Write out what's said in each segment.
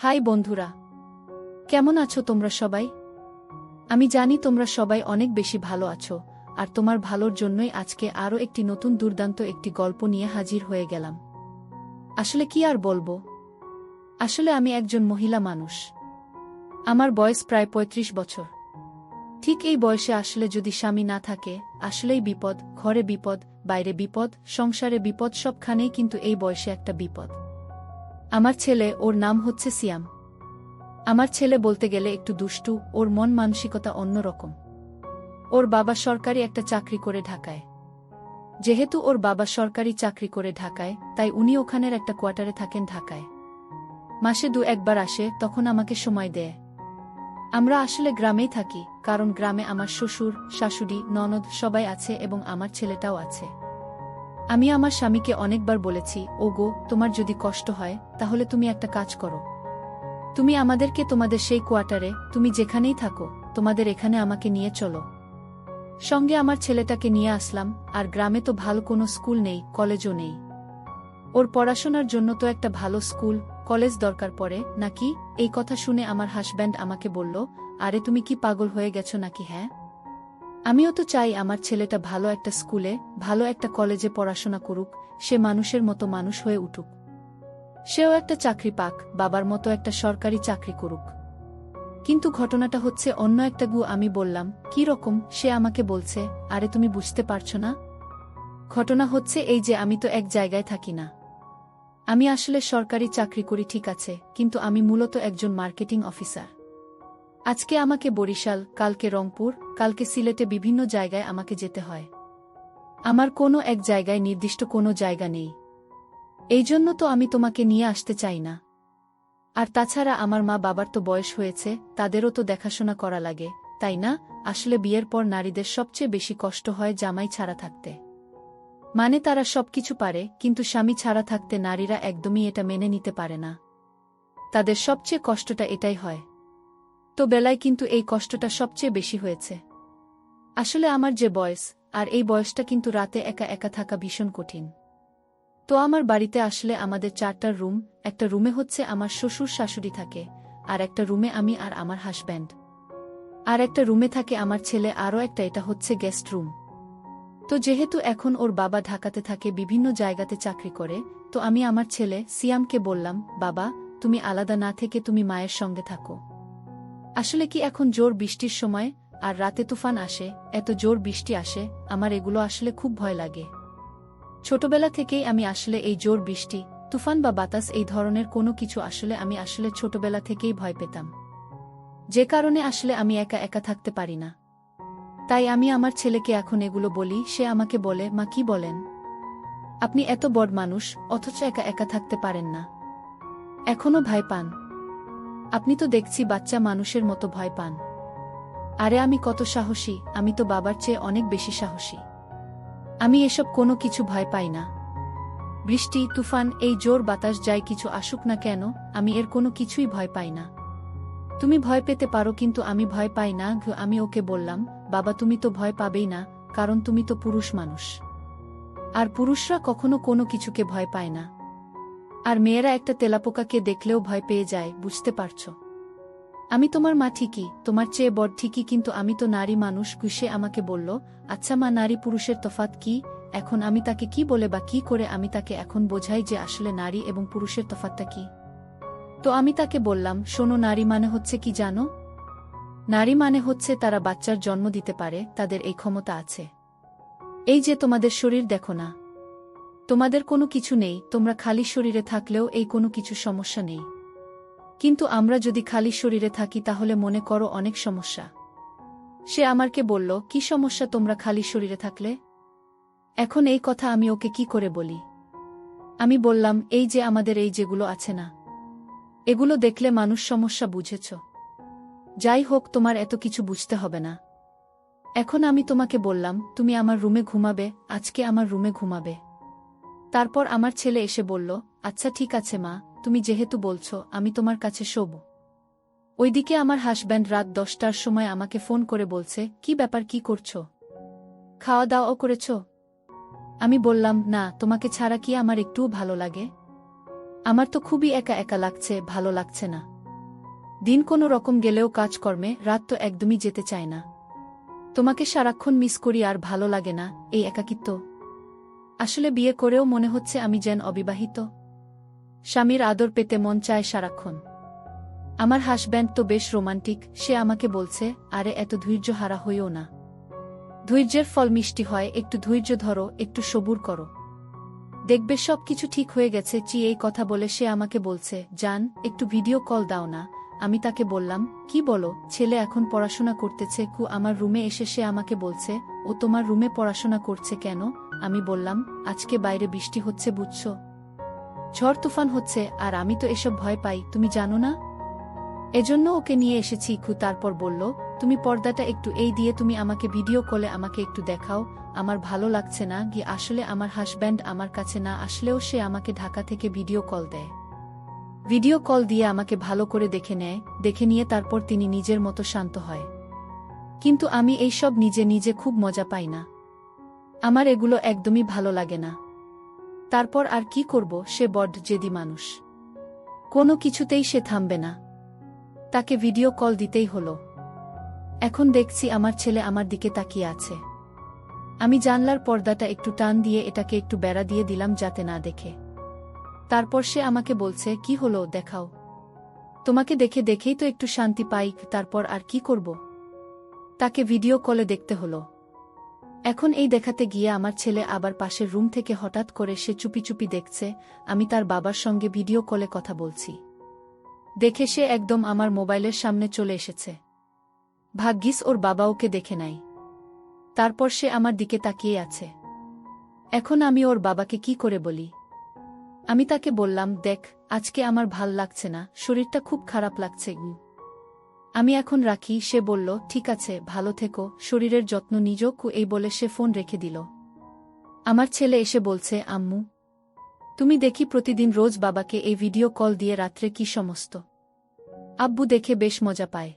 High বন্ধুরা, কেমন আছো তোমরা সবাই? আমি জানি তোমরা সবাই অনেক বেশি ভালো আছো, আর তোমার ভালোর জন্যই আজকে আরও একটি নতুন দুর্দান্ত একটি গল্প নিয়ে হাজির হয়ে গেলাম। আসলে কি আর বলবো, আসলে আমি একজন মহিলা মানুষ। আমার বয়স প্রায় ৩৫ বছর। ঠিক এই বয়সে আসলে যদি স্বামী না থাকে, আসলেই বিপদ। ঘরে বিপদ, বাইরে বিপদ, সংসারে বিপদ, সবখানেই কিন্তু এই বয়সে একটা বিপদ। আমার ছেলে, ওর নাম হচ্ছে সিয়াম। আমার ছেলে বলতে গেলে একটু দুষ্টু, ওর মন মানসিকতা অন্যরকম। ওর বাবা সরকারি একটা চাকরি করে ঢাকায়। যেহেতু ওর বাবা সরকারি চাকরি করে ঢাকায়, তাই উনি ওখানের একটা কোয়ার্টারে থাকেন ঢাকায়। মাসে ২-১ বার আসে, তখন আমাকে সময় দেয়। আমরা আসলে গ্রামেই থাকি, কারণ গ্রামে আমার শ্বশুর, শাশুড়ি, ননদ সবাই আছে এবং আমার ছেলেটাও আছে। আমি আমার স্বামীকে অনেকবার বলেছি, ওগো, তোমার যদি কষ্ট হয় তাহলে তুমি একটা কাজ করো, তুমি আমাদেরকে তোমাদের সেই কোয়ার্টারে, তুমি যেখানেই থাকো, তোমাদের এখানে আমাকে নিয়ে চলো। সঙ্গে আমার ছেলেটাকে নিয়ে আসলাম। আর গ্রামে তো ভালো কোনো স্কুল নেই, কলেজও নেই। ওর পড়াশোনার জন্য তো একটা ভালো স্কুল, কলেজ দরকার পড়ে নাকি? এই কথা শুনে আমার হাজব্যান্ড আমাকে বলল, আরে তুমি কি পাগল হয়ে গেছো নাকি? হ্যাঁ, আমিও তো চাই আমার ছেলেটা ভালো একটা স্কুলে, ভালো একটা কলেজে পড়াশোনা করুক, সে মানুষের মতো মানুষ হয়ে উঠুক, সেও একটা চাকরি পাক, বাবার মতো একটা সরকারি চাকরি করুক। কিন্তু ঘটনাটা হচ্ছে অন্য একটা গু। আমি বললাম, কি রকম? সে আমাকে বলছে, আরে তুমি বুঝতে পারছো না? ঘটনা হচ্ছে এই যে, আমি তো এক জায়গায় থাকি না। আমি আসলে সরকারি চাকরি করি ঠিক আছে, কিন্তু আমি মূলত একজন মার্কেটিং অফিসার। আজকে আমাকে বরিশাল, কালকে রংপুর, কালকে সিলেটে বিভিন্ন জায়গায় আমাকে যেতে হয়। আমার কোনো এক জায়গায় নির্দিষ্ট কোনো জায়গা নেই। এই জন্য তো আমি তোমাকে নিয়ে আসতে চাই না। আর তাছাড়া আমার মা বাবার তো বয়স হয়েছে, তাদেরও তো দেখাশোনা করা লাগে, তাই না? আসলে বিয়ের পর নারীদের সবচেয়ে বেশি কষ্ট হয় জামাই ছাড়া থাকতে। মানে তারা সবকিছু পারে, কিন্তু স্বামী ছাড়া থাকতে নারীরা একদমই এটা মেনে নিতে পারে না। তাদের সবচেয়ে কষ্টটা এটাই হয়। তো বেলায় কিন্তু এই কষ্টটা সবচেয়ে বেশি হয়েছে। আসলে আমার যে বয়স, আর এই বয়সটা কিন্তু রাতে একা একা থাকা ভীষণ কঠিন। তো আমার বাড়িতে আসলে আমাদের ৪টা রুম। একটা রুমে হচ্ছে আমার শ্বশুর শাশুড়ি থাকে, আর একটা রুমে আমি আর আমার হাজব্যান্ড, আর একটা রুমে থাকে আমার ছেলে, আরও একটা, এটা হচ্ছে গেস্ট রুম। তো যেহেতু এখন ওর বাবা ঢাকাতে থাকে, বিভিন্ন জায়গাতে চাকরি করে, তো আমি আমার ছেলে সিয়ামকে বললাম, বাবা, তুমি আলাদা না থেকে তুমি মায়ের সঙ্গে থাকো। আসলে কি, এখন জোর বৃষ্টির সময়, আর রাতে তুফান আসে, এত জোর বৃষ্টি আসে, আমার এগুলো আসলে খুব ভয় লাগে। ছোটবেলা থেকেই আমি আসলে এই জোর বৃষ্টি, তুফান বা বাতাস, এই ধরনের কোনো কিছু আমি আসলে ছোটবেলা থেকেই ভয় পেতাম। যে কারণে আসলে আমি একা একা থাকতে পারি না। তাই আমি আমার ছেলেকে এখন এগুলো বলি, সে আমাকে বলে, মা কি বলেন? আপনি এত বড় মানুষ, অথচ একা একা থাকতে পারেন না, এখনো ভয় পান? আপনি তো দেখছি বাচ্চা মানুষের মতো ভয় পান। আরে আমি কত সাহসী, আমি তো বাবার চেয়ে অনেক বেশি সাহসী। আমি এসব কোনো কিছু ভয় পাই না। বৃষ্টি, তুফান, এই জোর বাতাস, যাই কিছু আসুক না কেন, আমি এর কোনো কিছুই ভয় পাই না। তুমি ভয় পেতে পারো, কিন্তু আমি ভয় পাই না। আমি ওকে বললাম, বাবা তুমি তো ভয় পাবেই না, কারণ তুমি তো পুরুষ মানুষ। আর পুরুষরা কখনো কোনো কিছুকে ভয় পায় না। আর মেয়েরা একটা তেলাপোকাকে দেখলেও ভয় পেয়ে যায়, বুঝতে পারছো? আমি তোমার মা ঠিকই, তোমার চেয়ে বড় ঠিকই, কিন্তু আমি তো নারী মানুষ। সে আমাকে বলল, আচ্ছা মা, নারী পুরুষের তফাৎ কি? এখন আমি তাকে কি বলে বা কি করে আমি তাকে এখন বোঝাই যে আসলে নারী এবং পুরুষের তফাৎটা কি? তো আমি তাকে বললাম, শোনো, নারী মানে হচ্ছে কি জানো? নারী মানে হচ্ছে তারা বাচ্চার জন্ম দিতে পারে, তাদের এই ক্ষমতা আছে। এই যে তোমাদের শরীর দেখো না, তোমাদের কোনো কিছু নেই, তোমরা খালি শরীরে থাকলেও এই কোনো কিছু সমস্যা নেই। কিন্তু আমরা যদি খালি শরীরে থাকি তাহলে মনে করো অনেক সমস্যা। সে আমাকে বলল, কি সমস্যা তোমরা খালি শরীরে থাকলে? এখন এই কথা আমি ওকে কি করে বলি? আমি বললাম, এই যে আমাদের এই যেগুলো আছে না, এগুলো দেখলে মানুষ সমস্যা, বুঝেছ? যাই হোক, তোমার এত কিছু বুঝতে হবে না। এখন আমি তোমাকে বললাম, তুমি আমার রুমে ঘুমাবে, আজকে আমার রুমে ঘুমাবে। তারপর আমার ছেলে এসে বলল, আচ্ছা ঠিক আছে মা, তুমি যেহেতু বলছো, আমি তোমার কাছে শোব। ওইদিকে আমার হাজব্যান্ড রাত 10টার সময় আমাকে ফোন করে বলছে, কি ব্যাপার, কি করছো? খাওয়া দাওয়াও করেছ? আমি বললাম, না, তোমাকে ছাড়া কি আমার একটুও ভালো লাগে? আমার তো খুবই একা একা লাগছে, ভালো লাগছে না। দিন কোনো রকম গেলেও কাজকর্মে, রাত তো একদমই যেতে চায় না। তোমাকে সারাক্ষণ মিস করি আর ভালো লাগে না, এই একাকিত্ব। আসলে বিয়ে করেও মনে হচ্ছে আমি যেন অবিবাহিত। স্বামীর আদর পেতে মন চায় সারাক্ষণ। আমার হাসব্যান্ড তো বেশ রোমান্টিক, সে আমাকে বলছে, আরে এত ধৈর্য হারা হইও না। ধৈর্যের ফল মিষ্টি হয়, একটু ধৈর্য ধরো, একটু সবুর করো। দেখবে সব কিছু ঠিক হয়ে গেছে। এই কথা বলে সে আমাকে বলছে, জান, একটু ভিডিও কল দাও না। আমি তাকে বললাম, কি বলো? ছেলে এখন পড়াশোনা করতেছে। আমার রুমে এসে সে আমাকে বলছে, ও তোমার রুমে পড়াশোনা করছে কেন? আমি বললাম, আজকে বাইরে বৃষ্টি হচ্ছে বুঝছো, ঝড় তুফান হচ্ছে, আর আমি তো এসব ভয় পাই, তুমি জানো না? এজন্য ওকে নিয়ে এসেছি। তারপর বলল, তুমি পর্দাটা একটু এই দিয়ে তুমি আমাকে ভিডিও কলে আমাকে একটু দেখাও, আমার ভালো লাগছে না। আসলে আমার হাসব্যান্ড আমার কাছে না আসলেও সে আমাকে ঢাকা থেকে ভিডিও কল দেয়। ভিডিও কল দিয়ে আমাকে ভালো করে দেখে নেয়, দেখে নিয়ে তারপর তিনি নিজের মতো শান্ত হয়। কিন্তু আমি এই সব নিজে নিজে খুব মজা পাই না। আমার এগুলো একদমই ভালো লাগে না। তারপর আর কি করব, সে বড্ড জেদি মানুষ। কোনো কিছুতেই সে থামবে না। তাকে ভিডিও কল দিতেই হলো। এখন দেখছি আমার ছেলে আমার দিকে তাকিয়ে আছে। আমি জানলার পর্দাটা একটু টান দিয়ে এটাকে একটু বেড়া দিয়ে দিলাম যাতে না দেখে। তারপর সে আমাকে বলছে, কি হলো দেখাও। তোমাকে দেখে দেখেই তো একটু শান্তি পাই। তারপর আর কি করব? তাকে ভিডিও কলে দেখতে হলো। এখন এই দেখাতে গিয়ে আমার ছেলে আবার পাশের রুম থেকে হঠাৎ করে সে চুপি চুপি দেখছে আমি তার বাবার সঙ্গে ভিডিও কলে কথা বলছি। দেখে সে একদম আমার মোবাইলের সামনে চলে এসেছে। ভাগ্যিস ওর বাবা ওকে দেখে নাই। তারপর সে আমার দিকে তাকিয়ে আছে। এখন আমি ওর বাবাকে কি করে বলি? আমি তাকে বললাম, দেখ, আজকে আমার ভাল লাগছে না, শরীরটা খুব খারাপ লাগছে। আমি এখন রাখি। সে বলল, ঠিক আছে, ভালো থেকো, শরীরের যত্ন নিজো। এই বলে সে ফোন রেখে দিল। আমার ছেলে এসে বলছে, আম্মু, তুমি দেখি প্রতিদিন রোজ বাবাকে এই ভিডিও কল দিয়ে রাত্রে কি সমস্ত। আব্বু দেখে বেশ মজা পায়।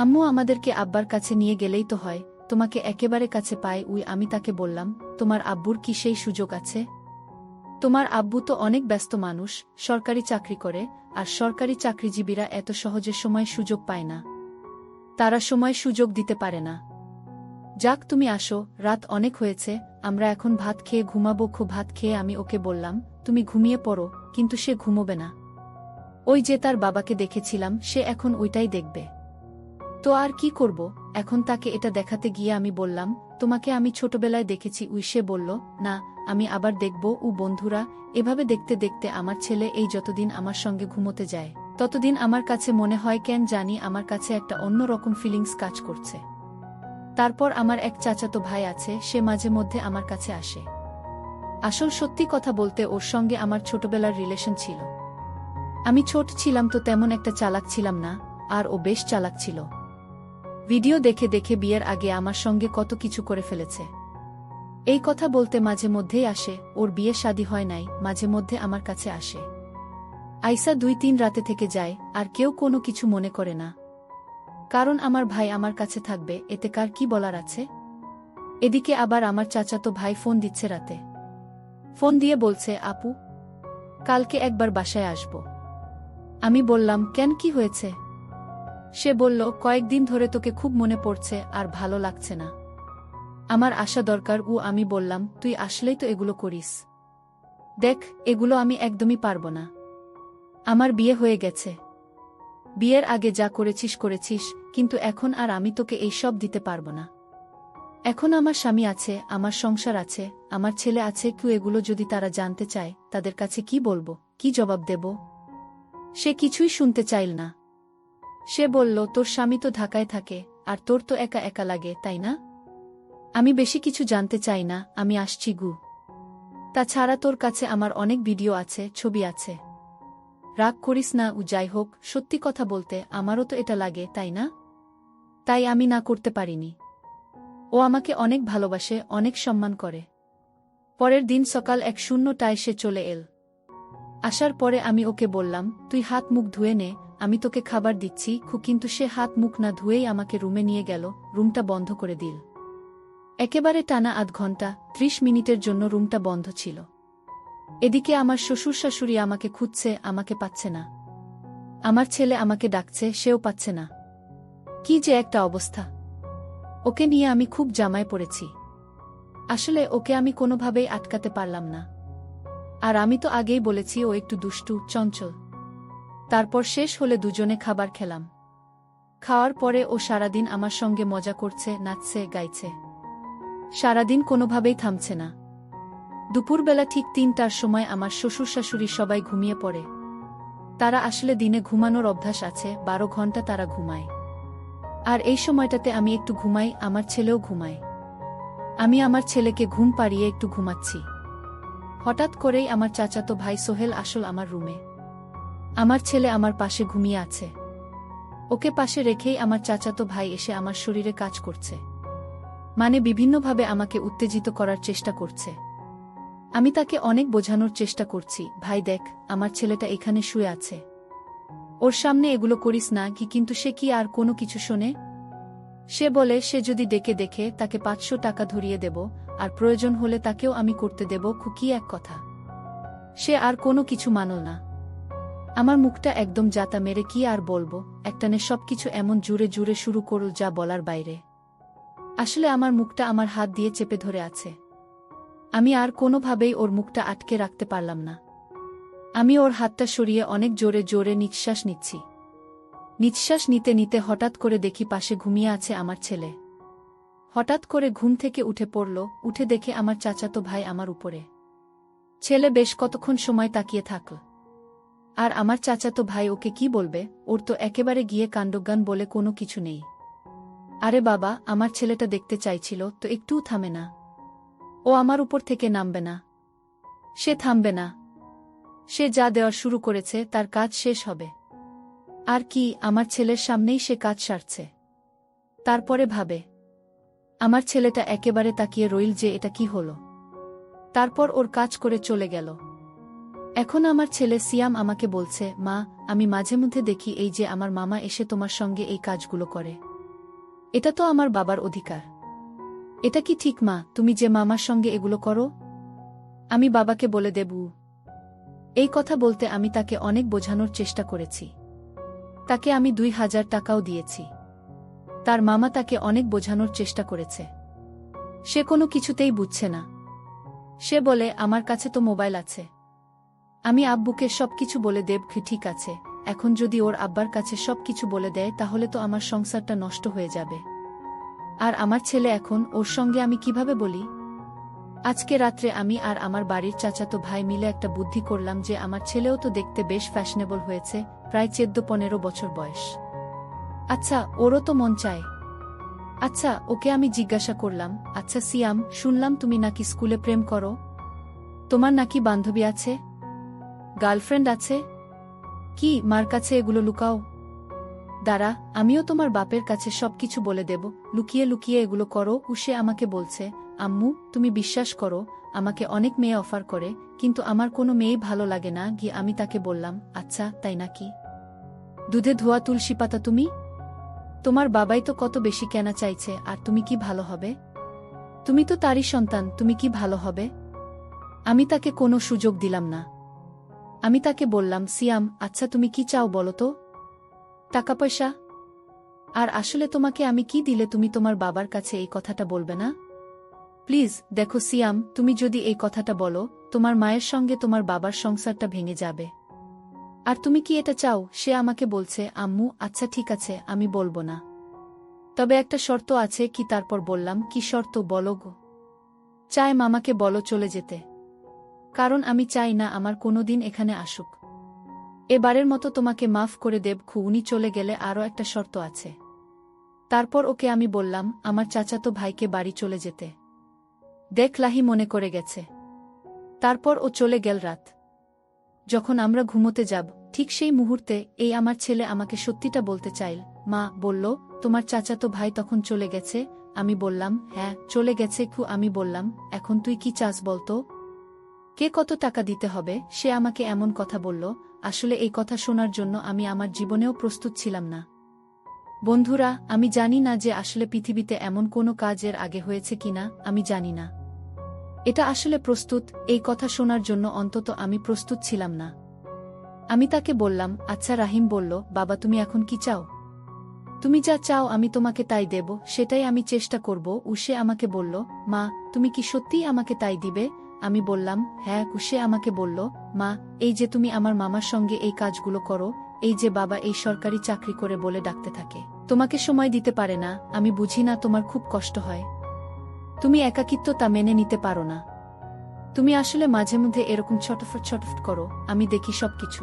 আম্মু আমাদেরকে আব্বার কাছে নিয়ে গেলেই তো হয়, তোমাকে একেবারে কাছে পায়। আমি তাকে বললাম, তোমার আব্বুর কি সেই সুযোগ আছে? তোমার আব্বু তো অনেক ব্যস্ত মানুষ, সরকারি চাকরি করে, আর সরকারি চাকরিজীবীরা এত সহজে সময় সুযোগ পায় না। তারা সময় সুযোগ দিতে পারে না। যাক, তুমি আসো, রাত অনেক হয়েছে, আমরা এখন ভাত খেয়ে ঘুমাবো। ভাত খেয়ে আমি ওকে বললাম, তুমি ঘুমিয়ে পড়ো, কিন্তু সে ঘুমোবে না। ওই যে তার বাবাকে দেখেছিলাম, সে এখন ওইটাই দেখবে। তো আর কি করব? এখন তাকে এটা দেখাতে গিয়ে আমি বললাম, তোমাকে আমি ছোটবেলায় দেখেছি। সে বলল, না, আমি আবার দেখব। বন্ধুরা, এভাবে দেখতে দেখতে আমার ছেলে এই যতদিন আমার সঙ্গে ঘুমোতে যায় ততদিন আমার কাছে মনে হয় কেন জানি আমার কাছে একটা অন্য রকম ফিলিংস কাজ করছে। তারপর আমার এক চাচাতো ভাই আছে, সে মাঝে মধ্যে আমার কাছে আসে। আসল সত্যি কথা বলতে ওর সঙ্গে আমার ছোটবেলার রিলেশন ছিল। আমি ছোট ছিলাম তো তেমন একটা চালাক ছিলাম না, আর ও বেশ চালাক ছিল। ভিডিও দেখে দেখে বিয়ের আগে আমার সঙ্গে কত কিছু করে ফেলেছে। এই কথা বলতে মাঝে মধ্যেই আসে। ওর বিয়ে শাদী হয় নাই, মাঝে মধ্যে আমার কাছে আসে। আইসা 2-3 রাতে থেকে যায়, আর কেউ কোনো কিছু মনে করে না। কারণ আমার ভাই আমার কাছে থাকবে, এতে কার কি বলার আছে? এদিকে আবার আমার চাচাতো ভাই ফোন দিচ্ছে রাতে। ফোন দিয়ে বলছে, আপু, কালকে একবার বাসায় আসব। আমি বললাম, কেন, কি হয়েছে? সে বলল, কয়েকদিন ধরে তোকে খুব মনে পড়ছে, আর ভালো লাগছে না, আমার আসা দরকার। আমি বললাম, তুই আসলেই তো এগুলো করিস। দেখ, এগুলো আমি একদমই পারব না। আমার বিয়ে হয়ে গেছে। বিয়ের আগে যা করেছিস করেছিস, কিন্তু এখন আর আমি তোকে এই সব দিতে পারব না। এখন আমার স্বামী আছে, আমার সংসার আছে, আমার ছেলে আছে। এগুলো যদি তারা জানতে চায়, তাদের কাছে কি বলবো, কি জবাব দেব? সে কিছুই শুনতে চাইল না। সে বলল, তোর স্বামী তো ঢাকায় থাকে, আর তোর তো একা একা লাগে, তাই না? আমি বেশি কিছু জানতে চাই না, আমি আসছি। তাছাড়া তোর কাছে আমার অনেক ভিডিও আছে, ছবি আছে। রাগ করিস না। যাই হোক, সত্যি কথা বলতে আমারও তো এটা লাগে, তাই না? তাই আমি না করতে পারিনি। ও আমাকে অনেক ভালোবাসে, অনেক সম্মান করে। পরের দিন সকাল 1:00টায় সে চলে এল। আসার পরে আমি ওকে বললাম, তুই হাত মুখ ধুয়ে নে, আমি তোকে খাবার দিচ্ছি। কিন্তু সে হাত মুখ না ধুয়েই আমাকে রুমে নিয়ে গেল, রুমটা বন্ধ করে দিল। একেবারে টানা 8 ঘন্টা 30 মিনিটের জন্য রুমটা বন্ধ ছিল। এদিকে আমার শ্বশুর শাশুড়ি আমাকে খুঁজছে, আমাকে পাচ্ছে না। আমার ছেলে আমাকে ডাকছে, সেও পাচ্ছে না। কি যে একটা অবস্থা! ওকে নিয়ে আমি খুব জামায় পড়েছি। আসলে ওকে আমি কোনোভাবেই আটকাতে পারলাম না। আর আমি তো আগেই বলেছি ও একটু দুষ্টু, চঞ্চল। তারপর শেষ হলে দুজনে খাবার খেলাম। খাওয়ার পরে ও সারাদিন আমার সঙ্গে মজা করছে, নাচছে, গাইছে। সারাদিন কোনোভাবেই থামছে না। দুপুরবেলা ঠিক ৩টার সময় আমার শ্বশুর শাশুড়ি সবাই ঘুমিয়ে পড়ে। তারা আসলে দিনে ঘুমানোর অভ্যাস আছে, ১২ ঘন্টা তারা ঘুমায়। আর এই সময়টাতে আমি একটু ঘুমাই, আমার ছেলেও ঘুমায়। আমি আমার ছেলেকে ঘুম পাড়িয়ে একটু ঘুমাচ্ছি। হঠাৎ করেই আমার চাচাতো ভাই সোহেল আসল আমার রুমে। আমার ছেলে আমার পাশে ঘুমিয়ে আছে। ওকে পাশে রেখেই আমার চাচাতো ভাই এসে আমার শরীরে কাজ করছে। মানে বিভিন্নভাবে আমাকে উত্তেজিত করার চেষ্টা করছে। আমি তাকে অনেক বোঝানোর চেষ্টা করছি, ভাই দেখ, আমার ছেলেটা এখানে শুয়ে আছে। ওর সামনে এগুলো করিস না কি, কিন্তু সে কি আর কোনো কিছু শোনে? সে বলে সে যদি ডেকে দেখে তাকে ৫০০ টাকা ধরিয়ে দেব, আর প্রয়োজন হলে তাকেও আমি করতে দেব। কি এক কথা! সে আর কোনো কিছু মানল না। আমার মুখটা একদম জাতা মেরে কি আর বলবো, একটানে সবকিছু এমন জুড়ে জুড়ে শুরু করল যা বলার বাইরে। আসলে আমার মুখটা আমার হাত দিয়ে চেপে ধরে আছে। আমি আর কোনোভাবেই ওর মুখটা আটকে রাখতে পারলাম না। আমি ওর হাতটা সরিয়ে অনেক জোরে জোরে নিঃশ্বাস নিচ্ছি। নিঃশ্বাস নিতে নিতে হঠাৎ করে দেখি পাশে ঘুমিয়ে আছে আমার ছেলে। হঠাৎ করে ঘুম থেকে উঠে পড়ল, উঠে দেখে আমার চাচাতো ভাই আমার উপরে। ছেলে বেশ কতক্ষণ সময় তাকিয়ে থাকল। আর আমার চাচাতো ভাই ওকে কি বলবে, ওর তো একেবারে গিয়ে কাণ্ডজ্ঞান বলে কোনো কিছু নেই। আরে বাবা, আমার ছেলেটা দেখতে চাইছিল তো একটুও থামে না। ও আমার উপর থেকে নামবে না। সে থামবে না। সে যা দেওয়া শুরু করেছে তার কাজ শেষ হবে। আর কি, আমার ছেলের সামনেই সে কাজ সারছে। তারপরে ভাবে, আমার ছেলেটা একেবারে তাকিয়ে রইল যে এটা কি হলো। তারপর ওর কাজ করে চলে গেল। এখন আমার ছেলে সিয়াম আমাকে বলছে, মা, আমি মাঝে মধ্যে দেখি এই যে আমার মামা এসে তোমার সঙ্গে এই কাজগুলো করে। এটা তো আমার বাবার অধিকার। এটা কি ঠিক মা, তুমি যে মামার সঙ্গে এগুলো করো? আমি বাবাকে বলে দেব? এই কথা বলতে আমি তাকে অনেক বোঝানোর চেষ্টা করেছি। তাকে আমি ২০০০ টাকাও দিয়েছি। তার মামা তাকে অনেক বোঝানোর চেষ্টা করেছে। সে কোনো কিছুতেই বুঝছে না। সে বলে, আমার কাছে তো মোবাইল আছে। আমি আব্বুকে সবকিছু বলে দেব। ঠিক আছে, এখন যদি ওর আব্বার কাছে সবকিছু বলে দেয় তাহলে তো আমার সংসারটা নষ্ট হয়ে যাবে। আর আমার ছেলে এখন, ওর সঙ্গে আমি কিভাবে বলি? আজকে রাত্রে আমি আর আমার বাড়ির চাচাতো ভাই মিলে একটা বুদ্ধি করলাম যে আমার ছেলেও তো দেখতে বেশ ফ্যাশনেবল হয়েছে, প্রায় ১৪-১৫ বছর বয়স। আচ্ছা, ওরও তো মন চায়। আচ্ছা, ওকে আমি জিজ্ঞাসা করলাম, আচ্ছা সিয়াম, শুনলাম তুমি নাকি স্কুলে প্রেম করো। তোমার নাকি বান্ধবী আছে, গার্লফ্রেন্ড আছে? কি, মার কাছে এগুলো লুকাও? দাঁড়া, আমিও তোমার বাপের কাছে সবকিছু বলে দেব। লুকিয়ে লুকিয়ে এগুলো করো। সে আমাকে বলছে, আম্মু, তুমি বিশ্বাস করো, আমাকে অনেক মেয়ে অফার করে, কিন্তু আমার কোনো মেয়েই ভালো লাগে না। গিয়ে আমি তাকে বললাম, আচ্ছা তাই নাকি? দুধে ধোয়া তুলসী পাতা তুমি? তোমার বাবাই তো কত বেশি কেনা চাইছে, আর তুমি কি ভালো হবে? তুমি তো তারই সন্তান, তুমি কি ভালো হবে? আমি তাকে কোনো সুযোগ দিলাম না। আমি তাকে বললাম, সিয়াম, আচ্ছা তুমি কি চাও বলো তো? টাকা পয়সা? আর আসলে তোমাকে আমি কি দিলে তুমি তোমার বাবার কাছে এই কথাটা বলবে না? প্লিজ দেখো সিয়াম, তুমি যদি এই কথাটা বলো, তোমার মায়ের সঙ্গে তোমার বাবার সংসারটা ভেঙে যাবে। আর তুমি কি এটা চাও? সে আমাকে বলছে, আম্মু, আচ্ছা ঠিক আছে, আমি বলবো না, তবে একটা শর্ত আছে। কি? তারপর বললাম, কি শর্ত বলো গো? চাই মামাকে বলো চলে যেতে, কারণ আমি চাই না আমার কোনোদিন এখানে আসুক। এবারের মতো তোমাকে মাফ করে দেব। উনি চলে গেলে আরও একটা শর্ত আছে। তারপর ওকে আমি বললাম আমার চাচাতো ভাইকে বাড়ি চলে যেতে। দেখ লাহি মনে করে গেছে। তারপর ও চলে গেল। রাত যখন আমরা ঘুমোতে যাব, ঠিক সেই মুহূর্তে এই আমার ছেলে আমাকে সত্যিটা বলতে চাইল। মা বলল, তোমার চাচাতো ভাই তখন চলে গেছে। আমি বললাম, হ্যাঁ চলে গেছে। আমি বললাম, এখন তুই কি চাস বলতো? কে কত টাকা দিতে হবে? সে আমাকে এমন কথা বলল, আসলে এই কথা শোনার জন্য আমি আমার জীবনেও প্রস্তুত ছিলাম না। বন্ধুরা, আমি জানি না যে আসলে পৃথিবীতে এমন কোনো কাজের আগে হয়েছে কিনা, আমি জানি না। এটা আসলে প্রস্তুত, এই কথা শোনার জন্য অন্তত আমি প্রস্তুত ছিলাম না। আমি তাকে বললাম, আচ্ছা। রাহিম বলল, বাবা তুমি এখন কি চাও? তুমি যা চাও আমি তোমাকে তাই দেব, সেটাই আমি চেষ্টা করব। সে আমাকে বলল, মা তুমি কি সত্যিই আমাকে তাই দিবে? আমি বললাম, হ্যাঁ। সে আমাকে বলল, মা এই যে তুমি আমার মামার সঙ্গে এই কাজগুলো করো, এই যে বাবা এই সরকারি চাকরি করে বলে ডাকতে থাকে, তোমাকে সময় দিতে পারে না, আমি বুঝি না তোমার খুব কষ্ট হয়। তুমি একাকিত্ব তা মেনে নিতে পারো না। তুমি আসলে মাঝে মধ্যে এরকম ছটফট ছটফট করো, আমি দেখি সবকিছু।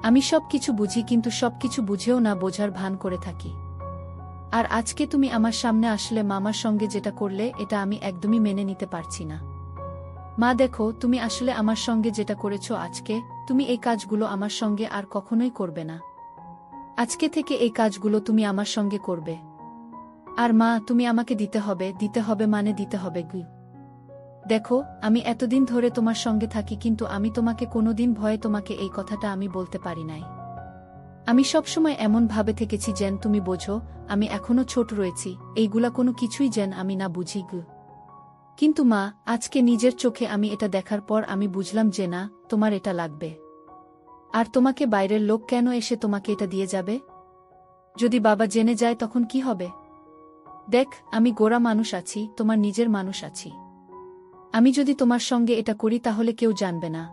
আমি সবকিছু বুঝি, কিন্তু সবকিছু বুঝেও না বোঝার ভান করে থাকি। আর আজকে তুমি আমার সামনে আসলে মামার সঙ্গে যেটা করলে, এটা আমি একদমই মেনে নিতে পারছি না। মা দেখো, তুমি আসলে আমার সঙ্গে যেটা করেছো আজকে, তুমি এই কাজগুলো আমার সঙ্গে আর কখনোই করবে না। আজকে থেকে এই কাজগুলো তুমি আমার সঙ্গে করবে। আর মা তুমি আমাকে দিতে হবে মানে দিতে হবে গু। দেখো, আমি এতদিন ধরে তোমার সঙ্গে থাকি, কিন্তু আমি তোমাকে কোনোদিন ভয়ে তোমাকে এই কথাটা আমি বলতে পারি নাই। আমি সবসময় এমন ভাবে থেকেছি যেন তুমি বোঝো আমি এখনো ছোট রয়েছি, এইগুলা কোনো কিছুই যেন আমি না বুঝি গু। কিন্তু মা, আজকে নিজের চোখে আমি এটা দেখার পর আমি বুঝলাম যে না, তোমার এটা লাগবে। আর তোমাকে বাইরের লোক কেন এসে তোমাকে এটা দিয়ে যাবে? যদি বাবা জেনে যায় তখন কি হবে? দেখ, আমি গোঁড়া মানুষ আছি, তোমার নিজের মানুষ আছি। আমি যদি তোমার সঙ্গে এটা করি তাহলে কেউ জানবে না।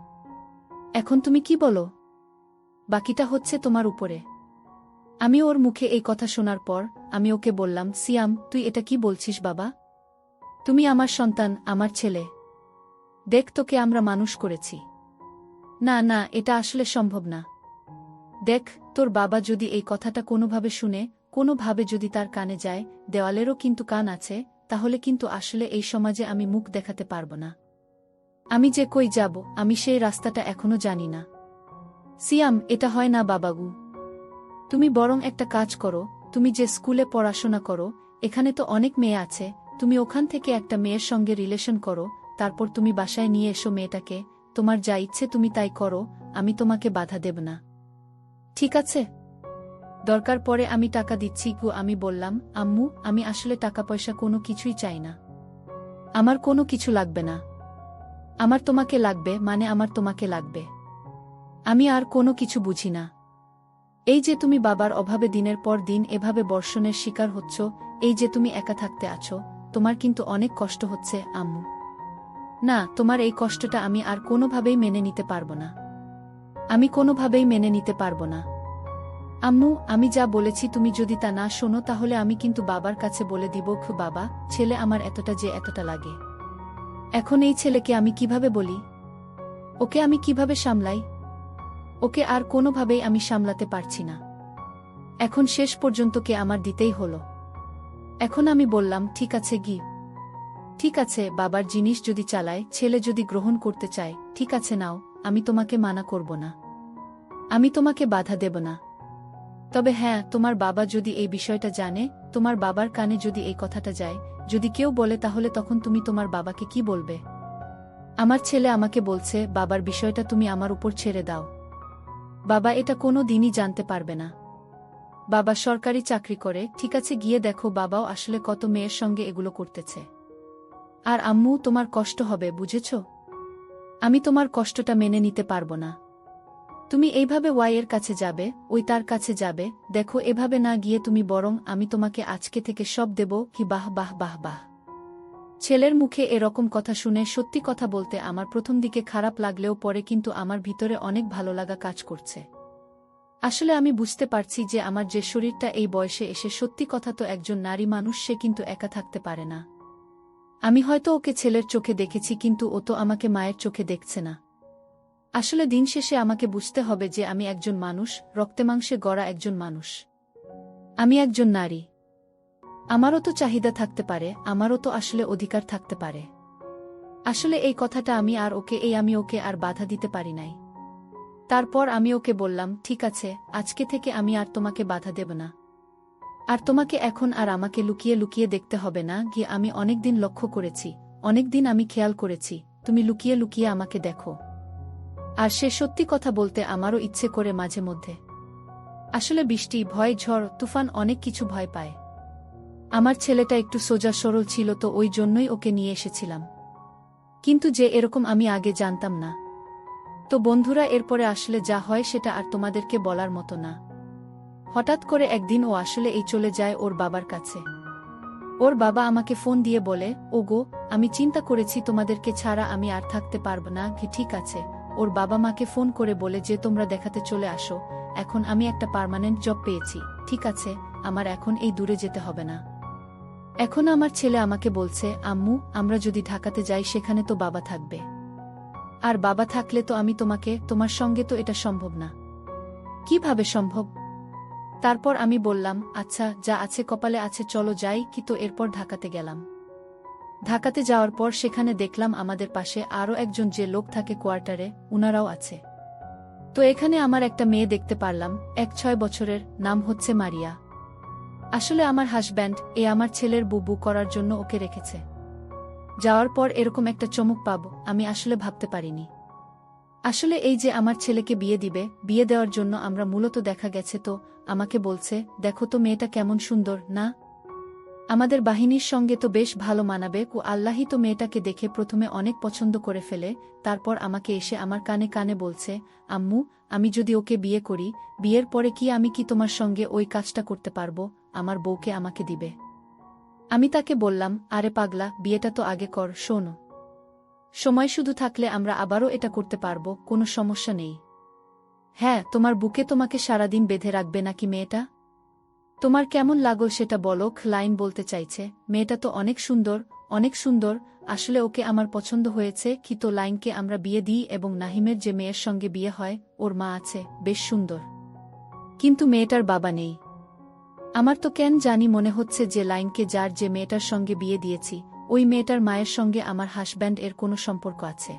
এখন তুমি কি বলো? বাকিটা হচ্ছে তোমার উপরে। আমি ওর মুখে এই কথা শোনার পর আমি ওকে বললাম, সিয়াম তুই এটা কি বলছিস বাবা? তুমি আমার সন্তান, আমার ছেলে। দেখ, তোকে আমরা মানুষ করেছি। না না, এটা আসলে সম্ভব না। দেখ, তোর বাবা যদি এই কথাটা কোনোভাবে শুনে, কোনোভাবে যদি তার কানে যায়, দেওয়ালেরও কিন্তু কান আছে, তাহলে কিন্তু আসলে এই সমাজে আমি মুখ দেখাতে পারব না। আমি যে কই যাব, আমি সেই রাস্তাটা এখনো জানি না। সিয়াম, এটা হয় না বাবাগু। তুমি বরং একটা কাজ করো, তুমি যে স্কুলে পড়াশোনা করো, এখানে তো অনেক মেয়ে আছে, তুমি ওখান থেকে একটা মেয়ের সঙ্গে রিলেশন করো, তারপর তুমি বাসায় নিয়ে এসো মেয়েটাকে, তোমার যা ইচ্ছে তুমি তাই করো, আমি তোমাকে বাধা দেব না। ঠিক আছে? দরকার পড়ে আমি টাকা দিচ্ছি গু। আমি বললাম, আম্মু আমি আসলে টাকা পয়সা কোনো কিছুই চাই না। আমার কোনো কিছু লাগবে না। আমার তোমাকে লাগবে, মানে আমার তোমাকে লাগবে। আমি আর কোনো কিছু বুঝি না। এই যে তুমি বাবার অভাবে দিনের পর দিন এভাবে বর্ষণের শিকার হচ্ছ, এই যে তুমি একা থাকতে আছো, তোমার কিন্তু অনেক কষ্ট হচ্ছে আম্মু। না, তোমার এই কষ্টটা আমি আর কোনোভাবেই মেনে নিতে পারবো না। আমি কোনোভাবেই মেনে নিতে পারবো না। আম্মু, আমি যা বলেছি তুমি যদি তা না শোনো তাহলে আমি কিন্তু বাবার কাছে বলে দিব, বাবা ছেলে আমার এতটা যে এতটা লাগে। এখন এই ছেলেকে আমি কিভাবে বলি? ওকে আমি কিভাবে সামলাই? ওকে আর কোনোভাবেই আমি সামলাতে পারছি না। এখন শেষ পর্যন্ত কে আমার দিতেই হলো। এখন আমি বললাম, ঠিক আছে গি। ঠিক আছে, বাবার জিনিস যদি চালায়, ছেলে যদি গ্রহণ করতে চায়, ঠিক আছে নাও, আমি তোমাকে মানা করব না। আমি তোমাকে বাধা দেব না। তবে হ্যাঁ, তোমার বাবা যদি এই বিষয়টা জানে, তোমার বাবার কানে যদি এই কথাটা যায়, যদি কেউ বলে, তাহলে তখন তুমি তোমার বাবাকে কি বলবে? আমার ছেলে আমাকে বলছে, বাবার বিষয়টা তুমি আমার উপর ছেড়ে দাও। বাবা এটা কোনো দিনই জানতে পারবে না। বাবা সরকারি চাকরি করে, ঠিক আছে, গিয়ে দেখো বাবাও আসলে কত মেয়ের সঙ্গে এগুলো করতেছে। আর আম্মু তোমার কষ্ট হবে, বুঝেছ? আমি তোমার কষ্টটা মেনে নিতে পারবো না। তুমি এইভাবে ওয়াইয়ের কাছে যাবে, ওই তার কাছে যাবে, দেখো এভাবে না গিয়ে তুমি বরং আমি তোমাকে আজকে থেকে সব দেব কি। বাহ বাহ বাহ বাহ। ছেলের মুখে এরকম কথা শুনে সত্যি কথা বলতে আমার প্রথম দিকে খারাপ লাগলেও পরে কিন্তু আমার ভিতরে অনেক ভালো লাগা কাজ করছে। আসলে আমি বুঝতে পারছি যে আমার যে শরীরটা এই বয়সে এসে, সত্যি কথা তো একজন নারী মানুষ সে কিন্তু একা থাকতে পারে না। আমি হয়তো ওকে ছেলের চোখে দেখেছি, কিন্তু ও তো আমাকে মায়ের চোখে দেখছে না। আসলে দিন শেষে আমাকে বুঝতে হবে যে আমি একজন মানুষ, রক্তে মাংসে গড়া একজন মানুষ। আমি একজন নারী। আমারও তো চাহিদা থাকতে পারে, আমারও তো আসলে অধিকার থাকতে পারে। আসলে এই কথাটা আমি ওকে আর বাধা দিতে পারি নাই। তারপর আমি ওকে বললাম, ঠিক আছে, আজকে থেকে আমি আর তোমাকে বাধা দেব না। আর তোমাকে এখন আর আমাকে লুকিয়ে লুকিয়ে দেখতে হবে না গিয়ে। আমি অনেকদিন লক্ষ্য করেছি, অনেকদিন আমি খেয়াল করেছি, তুমি লুকিয়ে লুকিয়ে আমাকে দেখো। আর সে সত্যি কথা বলতে আমারও ইচ্ছে করে মাঝে মধ্যে। আসলে বৃষ্টি, ভয়, ঝড়, তুফান অনেক কিছু ভয় পায়। আমার ছেলেটা একটু সোজা সরল ছিল, তো ওই জন্যই ওকে নিয়ে এসেছিলাম। কিন্তু যে এরকম আমি আগে জানতাম না। তো বন্ধুরা, এরপরে আসলে যা হয় সেটা আর তোমাদেরকে বলার মতো না। হঠাৎ করে একদিন ও আসলে এই চলে যায় ওর বাবার কাছে। ওর বাবা আমাকে ফোন দিয়ে বলে, ওগো, আমি চিন্তা করেছি তোমাদেরকে ছাড়া আমি আর থাকতে পারব না। কি ঠিক আছে। ওর বাবা মাকে ফোন করে বলে যে তোমরা দেখাতে চলে আসো, এখন আমি একটা পার্মানেন্ট জব পেয়েছি, ঠিক আছে, আমার এখন এই দূরে যেতে হবে না। এখন আমার ছেলে আমাকে বলছে, আম্মু, আমরা যদি ঢাকাতে যাই সেখানে তো বাবা থাকবে, আর বাবা থাকলে তো আমি তোমার সঙ্গে তো এটা সম্ভব না। কিভাবে সম্ভব? তারপর আমি বললাম, আচ্ছা, যা আছে কপালে আছে, চলো যাই। কি তো এরপর ঢাকাতে গেলাম। ঢাকাতে যাওয়ার পর সেখানে দেখলাম আমাদের পাশে আরও একজন যে লোক থাকে কোয়ার্টারে, উনারাও আছে। তো এখানে আমার একটা মেয়ে দেখতে পারলাম, 6 বছরের, নাম হচ্ছে মারিয়া। আসলে আমার হাজব্যান্ড আমার ছেলের বুবু করার জন্য ওকে রেখেছে। যাওয়ার পর এরকম একটা চমক পাব আমি আসলে ভাবতে পারিনি। আসলে এই যে আমার ছেলেকে বিয়ে দিবে, বিয়ে দেওয়ার জন্য আমরা মূলত দেখা গেছে, তো আমাকে বলছে, দেখো তো মেয়েটা কেমন সুন্দর না, আমাদের বাহিনীর সঙ্গে তো বেশ ভালো মানাবে। আল্লাহি তো মেয়েটাকে দেখে প্রথমে অনেক পছন্দ করে ফেলে, তারপর আমাকে এসে আমার কানে কানে বলছে, আম্মু, আমি যদি ওকে বিয়ে করি, বিয়ের পরে কি আমি কি তোমার সঙ্গে ওই কাজটা করতে পারবো, আমার বউকে আমাকে দিবে? আমি তাকে বললাম, আরে পাগলা, বিয়েটা তো আগে কর, শোনো, সময় শুধু থাকলে আমরা আবারও এটা করতে পারবো, কোনো সমস্যা নেই। হ্যাঁ, তোমার বুকে তোমাকে সারাদিন বেঁধে রাখবে নাকি মেয়েটা? তোমার কেমন লাগল সেটা বলো। লাইন বলতে চাইছে, মেয়েটা তো অনেক সুন্দর, অনেক সুন্দর, আসলে ওকে আমার পছন্দ হয়েছে। কি তো লাইনকে আমরা বিয়ে দিই এবং নাহিমের যে মেয়ের সঙ্গে বিয়ে হয়, ওর মা আছে, বেশ সুন্দর, কিন্তু মেয়েটার বাবা নেই। আমার তো কেন জানি মনে হচ্ছে যে লাইনকে যার যে মেয়েটার সঙ্গে বিয়ে দিয়েছি, ওই মেয়েটার মায়ের সঙ্গে আমার হাজব্যান্ড এর কোনো সম্পর্ক আছে।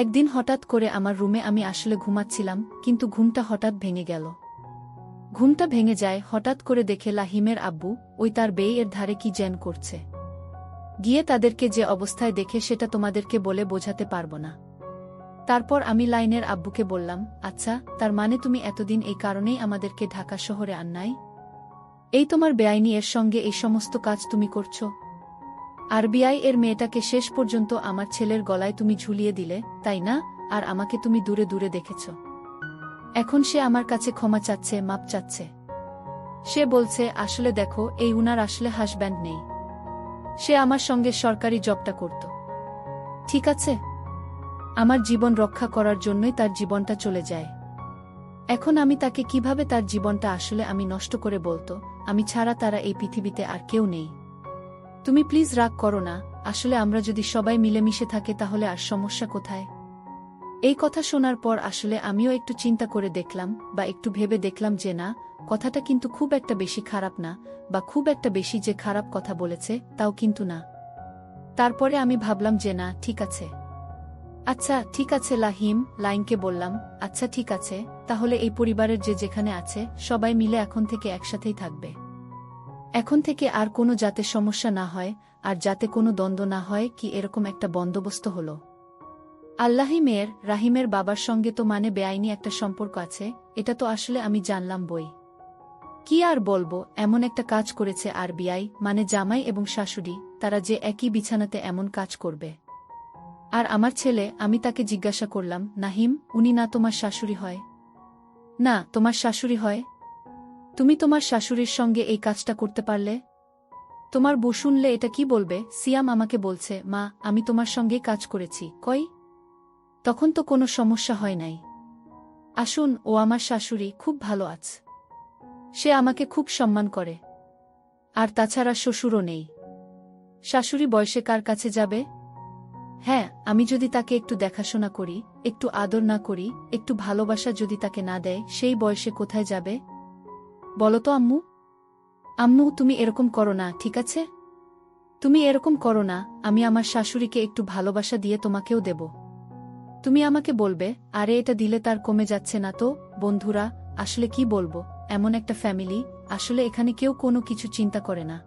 একদিন হঠাৎ করে আমার রুমে আমি আসলে ঘুমাচ্ছিলাম, কিন্তু ঘুমটা হঠাৎ ভেঙে গেল। ঘুমটা ভেঙে যায়, হঠাৎ করে দেখে লাহিমের আব্বু ওই তার বেয়ের ধারে কি যেন করছে। গিয়ে তাদেরকে যে অবস্থায় দেখে সেটা তোমাদেরকে বলে বোঝাতে পারবো না। তারপর আমি লাইনের আব্বুকে বললাম, আচ্ছা, তার মানে তুমি এতদিন এই কারণেই আমাদেরকে ঢাকা শহরে আননাই? এই তোমার বেআইনি এর সঙ্গে এই সমস্ত কাজ তুমি করছো? আর বিআই এর মেয়েটাকে শেষ পর্যন্ত আমার ছেলের গলায় তুমি ঝুলিয়ে দিলে, তাই না? আর আমাকে তুমি দূরে দূরে দেখেছ। এখন সে আমার কাছে ক্ষমা চাচ্ছে, মাপ চাচ্ছে। সে বলছে, আসলে দেখো, এই উনার আসলে হাজব্যান্ড নেই, সে আমার সঙ্গে সরকারি জবটা করত, ঠিক আছে? আমার জীবন রক্ষা করার জন্যই তার জীবনটা চলে যায়। এখন আমি তাকে কিভাবে তার জীবনটা আসলে আমি নষ্ট করে বলতো, আমি ছাড়া তারা এই পৃথিবীতে আর কেউ নেই। তুমি প্লিজ রাগ করো না, আসলে আমরা যদি সবাই মিলেমিশে থাকে তাহলে আর সমস্যা কোথায়? এই কথা শোনার পর আসলে আমিও একটু চিন্তা করে দেখলাম, বা একটু ভেবে দেখলাম যে না, কথাটা কিন্তু খুব একটা বেশি খারাপ না, বা খুব একটা বেশি যে খারাপ কথা বলেছে তাও কিন্তু না। তারপরে আমি ভাবলাম যে না, ঠিক আছে, আচ্ছা ঠিক আছে লাইনকে বললাম, আচ্ছা ঠিক আছে, তাহলে এই পরিবারের যে যেখানে আছে সবাই মিলে এখন থেকে একসাথেই থাকবে। এখন থেকে আর কোনো যাতে সমস্যা না হয়, আর যাতে কোনো দ্বন্দ্ব না হয়, কি এরকম একটা বন্দোবস্ত হলো। আল্লাহি মেয়ের রাহিমের বাবার সঙ্গে তো মানে বেআইনি একটা সম্পর্ক আছে, এটা তো আসলে আমি জানলাম বই। কি আর বলবো, এমন একটা কাজ করেছে, আর বিআই মানে জামাই এবং শাশুড়ি, তারা যে একই বিছানাতে এমন কাজ করবে। আর আমার ছেলে, আমি তাকে জিজ্ঞাসা করলাম, নাহিম, উনি না তোমার শাশুড়ি হয়? না, তোমার শাশুড়ি হয়। তুমি তোমার শাশুড়ির সঙ্গে এই কাজটা করতে পারলে? তোমার বউ শুনলে এটা কি বলবে? সিয়াম আমাকে বলছে, মা, আমি তোমার সঙ্গে কাজ করেছি, কই? তখন তো কোনো সমস্যা হয় নাই। আসুন, ও আমার শাশুড়ি, খুব ভালো আছে, সে আমাকে খুব সম্মান করে। আর তাছাড়া শ্বশুরও নেই। শাশুড়ি বয়সে কার কাছে যাবে? হ্যাঁ, আমি যদি তাকে একটু দেখাশোনা করি, একটু আদর না করি, একটু ভালোবাসা যদি তাকে না দেয়, সেই বয়সে কোথায় যাবে? বলো তো আম্মু। আম্মু, তুমি এরকম করো না, ঠিক আছে? তুমি এরকম করো না, আমি আমার শাশুড়িকে একটু ভালোবাসা দিয়ে তোমাকেও দেব। তুমি আমাকে বলবে, আরে এটা দিলে তার কমে যাচ্ছে না তো? বন্ধুরা, আসলে কি বলবো, এমন একটা ফ্যামিলি, আসলে এখানে কেউ কোনো কিছু চিন্তা করে না।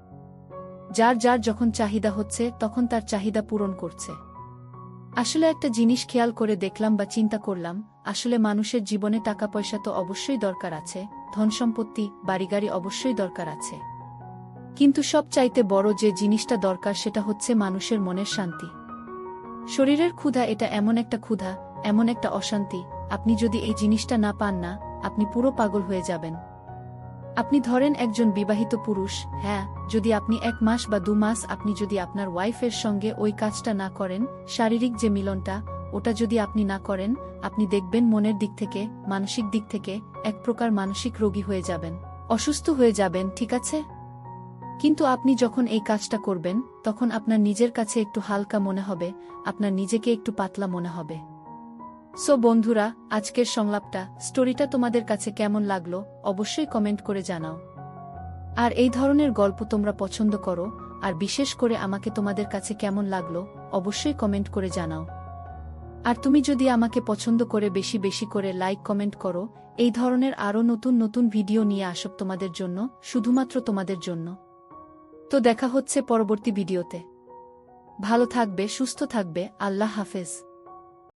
যার যার যখন চাহিদা হচ্ছে তখন তার চাহিদা পূরণ করছে। আসলে একটা জিনিস খেয়াল করে দেখলাম বা চিন্তা করলাম, আসলে মানুষের জীবনে টাকা পয়সা তো অবশ্যই দরকার আছে, ধনসম্পত্তি, বাড়িগাড়ি অবশ্যই দরকার আছে, কিন্তু সবচাইতে বড় যে জিনিসটা দরকার সেটা হচ্ছে মানুষের মনের শান্তি। শরীরের ক্ষুধা, এটা এমন একটা ক্ষুধা এমন একটা অশান্তি, আপনি যদি এই জিনিসটা না পান না, আপনি পুরো পাগল হয়ে যাবেন। আপনি ধরেন একজন বিবাহিত পুরুষ, হ্যাঁ, যদি আপনি 1 মাস বা 2 মাস আপনি যদি আপনার ওয়াইফের সঙ্গে ওই কাজটা না করেন, শারীরিক যে মিলনটা, ওটা যদি আপনি না করেন, আপনি দেখবেন মনের দিক থেকে, মানসিক দিক থেকে, এক প্রকার মানসিক রোগী হয়ে যাবেন, অসুস্থ হয়ে যাবেন, ঠিক আছে? কিন্তু আপনি যখন এই কাজটা করবেন, তখন আপনার নিজের কাছে একটু হালকা মনে হবে, আপনার নিজেকে একটু পাতলা মনে হবে। সো বন্ধুরা, আজকের সংলাপটা, স্টোরিটা তোমাদের কাছে কেমন লাগলো, অবশ্যই কমেন্ট করে জানাও। আর এই ধরনের গল্প তোমরা পছন্দ করো, আর বিশেষ করে আমাকে তোমাদের কাছে কেমন লাগলো, অবশ্যই কমেন্ট করে জানাও। আর তুমি যদি আমাকে পছন্দ করে বেশি বেশি করে লাইক কমেন্ট করো, এই ধরনের আরও নতুন নতুন ভিডিও নিয়ে আসব তোমাদের জন্য, শুধুমাত্র তোমাদের জন্য। তো দেখা হচ্ছে পরবর্তী ভিডিওতে। ভালো থাকবে, সুস্থ থাকবে, আল্লাহ হাফেজ।